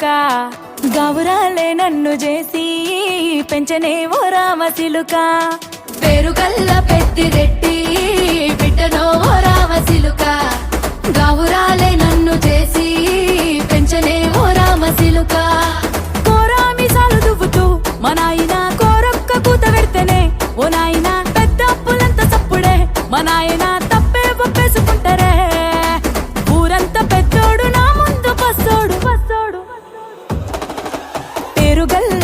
చిలుక గౌరాలే నన్ను చేసి పెంచనే ఓ రామ చిలుక పేరుగల్ల పెద్దిరెడ్డి బిడ్డనో ఓ రామ చిలుక గౌరాలే నన్ను చేసి పెంచనే ఓ రామ చిలుక కోరామిసాలు దువ్వుతూ మా నాయన కోరొక్క కూత పెడితేనే ఓ నాయన పెద్ద అప్పులంత సప్పుడే మా నాయన తప్పే ఒప్పేసుకుంటారే ఊరంతా పెద్దోడు నా ముందు పస్సోడు పేరుగల్ల